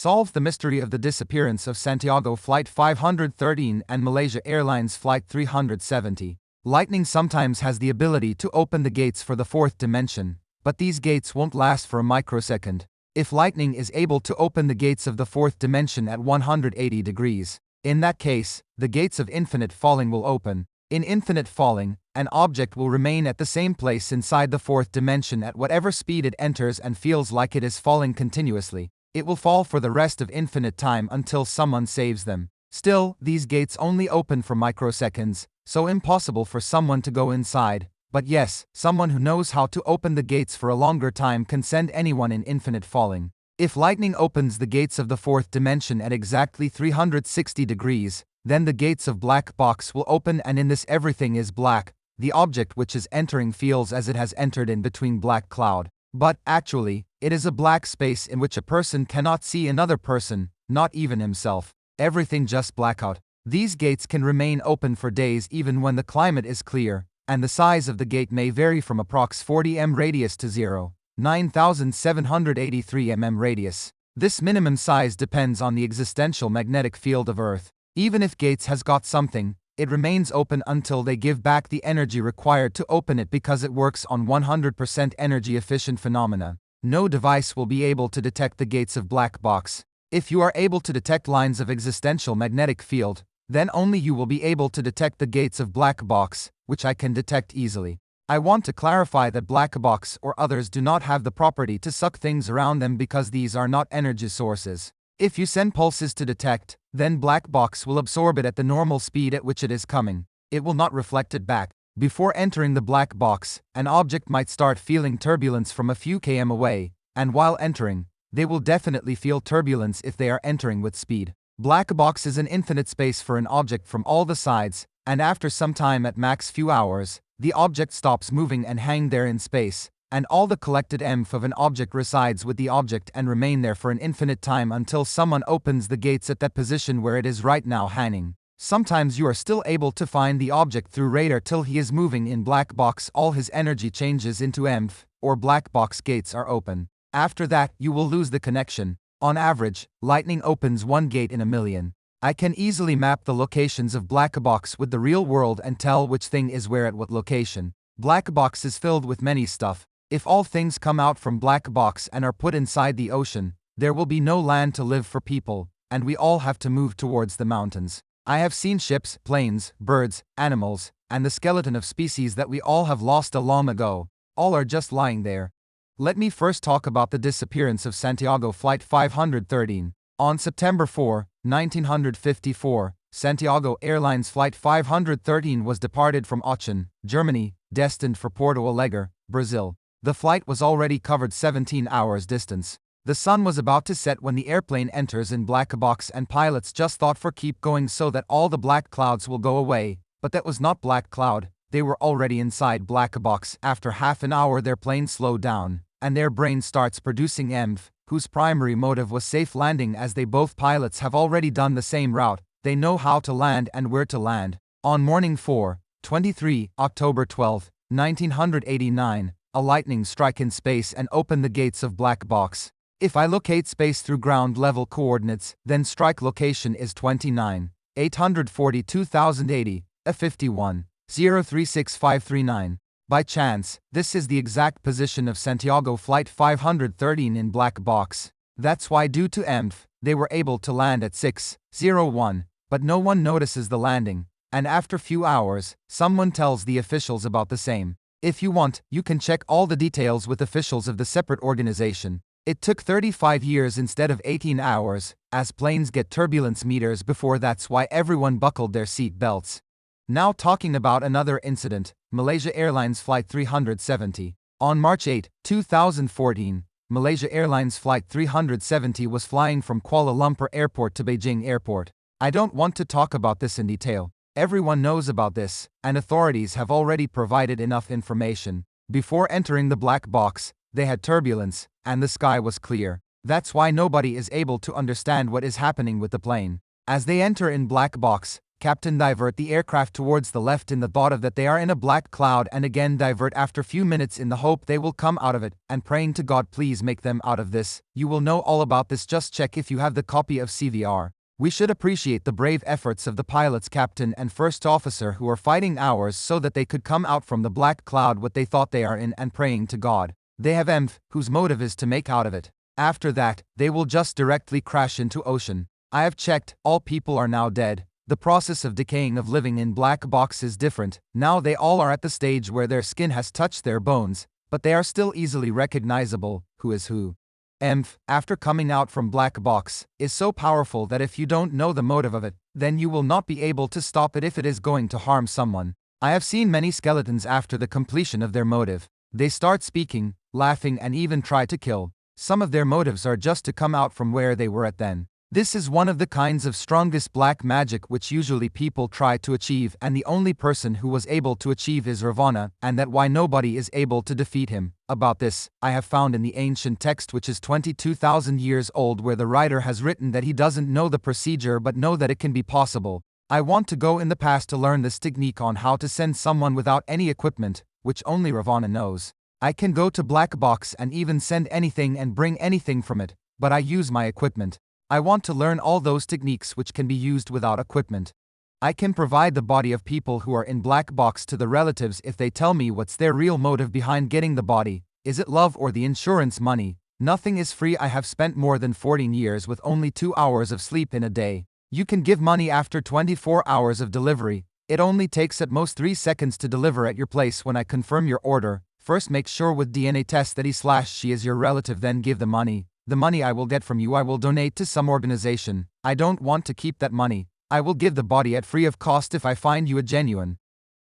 Solve the mystery of the disappearance of Santiago Flight 513 and Malaysia Airlines Flight 370. Lightning sometimes has the ability to open the gates for the fourth dimension, but these gates won't last for a microsecond. If lightning is able to open the gates of the fourth dimension at 180 degrees, in that case, the gates of infinite falling will open. In infinite falling, an object will remain at the same place inside the fourth dimension at whatever speed it enters and feels like it is falling continuously. It will fall for the rest of infinite time until someone saves them. Still, these gates only open for microseconds, so impossible for someone to go inside. But yes, someone who knows how to open the gates for a longer time can send anyone in infinite falling. If lightning opens the gates of the fourth dimension at exactly 360 degrees, then the gates of black box will open, and in this everything is black. The object which is entering feels as it has entered in between black cloud. But, actually, it is a black space in which a person cannot see another person, not even himself. Everything just blackout. These gates can remain open for days even when the climate is clear, and the size of the gate may vary from approx 40 m radius to 9,783 mm radius. This minimum size depends on the existential magnetic field of Earth. Even if gates has got something, it remains open until they give back the energy required to open it, because it works on 100% energy efficient phenomena. No device will be able to detect the gates of black box. If you are able to detect lines of existential magnetic field, then only you will be able to detect the gates of black box, which I can detect easily. I want to clarify that black box or others do not have the property to suck things around them, because these are not energy sources. If you send pulses to detect, then black box will absorb it at the normal speed at which it is coming. It will not reflect it back. Before entering the black box, an object might start feeling turbulence from a few km away, and while entering, they will definitely feel turbulence if they are entering with speed. Black box is an infinite space for an object from all the sides, and after some time, at max few hours, the object stops moving and hang there in space, and all the collected EMF of an object resides with the object and remain there for an infinite time until someone opens the gates at that position where it is right now hanging. Sometimes you are still able to find the object through radar till he is moving in black box. All his energy changes into EMF, or black box gates are open. After that, you will lose the connection. On average, lightning opens one gate in a million. I can easily map the locations of black box with the real world and tell which thing is where at what location. Black box is filled with many stuff. If all things come out from black box and are put inside the ocean, there will be no land to live for people, and we all have to move towards the mountains. I have seen ships, planes, birds, animals, and the skeleton of species that we all have lost a long ago. All are just lying there. Let me first talk about the disappearance of Santiago Flight 513. On September 4, 1954, Santiago Airlines Flight 513 was departed from Aachen, Germany, destined for Porto Alegre, Brazil. The flight was already covered 17 hours distance. The sun was about to set when the airplane enters in black box, and pilots just thought for keep going so that all the black clouds will go away, but that was not black cloud. They were already inside black box. After half an hour their plane slowed down, and their brain starts producing EMF, whose primary motive was safe landing, as they both pilots have already done the same route. They know how to land and where to land. On morning 23 October 12, 1989, a lightning strike in space and open the gates of black box. If I locate space through ground level coordinates, then strike location is 29,842,080, a 51,036,539. By chance, this is the exact position of Santiago Flight 513 in black box. That's why, due to EMF, they were able to land at 6:01, but no one notices the landing, and after few hours, someone tells the officials about the same. If you want, you can check all the details with officials of the separate organization. It took 35 years instead of 18 hours, as planes get turbulence meters before. That's why everyone buckled their seat belts. Now talking about another incident, Malaysia Airlines Flight 370. On March 8, 2014, Malaysia Airlines Flight 370 was flying from Kuala Lumpur Airport to Beijing Airport. I don't want to talk about this in detail. Everyone knows about this, and authorities have already provided enough information. Before entering the black box, they had turbulence, and the sky was clear. That's why nobody is able to understand what is happening with the plane. As they enter in black box, Captain, divert the aircraft towards the left in the thought of that they are in a black cloud, and again divert after few minutes in the hope they will come out of it, and praying to God, please make them out of this. You will know all about this, just check if you have the copy of CVR. We should appreciate the brave efforts of the pilots, captain and first officer, who are fighting hours so that they could come out from the black cloud what they thought they are in, and praying to God. They have whose motive is to make out of it. After that, they will just directly crash into ocean. I have checked, all people are now dead. The process of decaying of living in black box is different. Now they all are at the stage where their skin has touched their bones, but they are still easily recognizable, who is who. After coming out from black box, is so powerful that if you don't know the motive of it, then you will not be able to stop it if it is going to harm someone. I have seen many skeletons after the completion of their motive. They start speaking, laughing, and even try to kill. Some of their motives are just to come out from where they were at then. This is one of the kinds of strongest black magic which usually people try to achieve, and the only person who was able to achieve is Ravana, and that why nobody is able to defeat him. About this, I have found in the ancient text which is 22,000 years old, where the writer has written that he doesn't know the procedure but know that it can be possible. I want to go in the past to learn this technique on how to send someone without any equipment, which only Ravana knows. I can go to black box and even send anything and bring anything from it, but I use my equipment. I want to learn all those techniques which can be used without equipment. I can provide the body of people who are in black box to the relatives if they tell me what's their real motive behind getting the body. Is it love or the insurance money? Nothing is free. I have spent more than 14 years with only 2 hours of sleep in a day. You can give money after 24 hours of delivery. It only takes at most 3 seconds to deliver at your place. When I confirm your order, first make sure with DNA test that he/she is your relative, then give the money. The money I will get from you I will donate to some organization. I don't want to keep that money. I will give the body at free of cost if I find you a genuine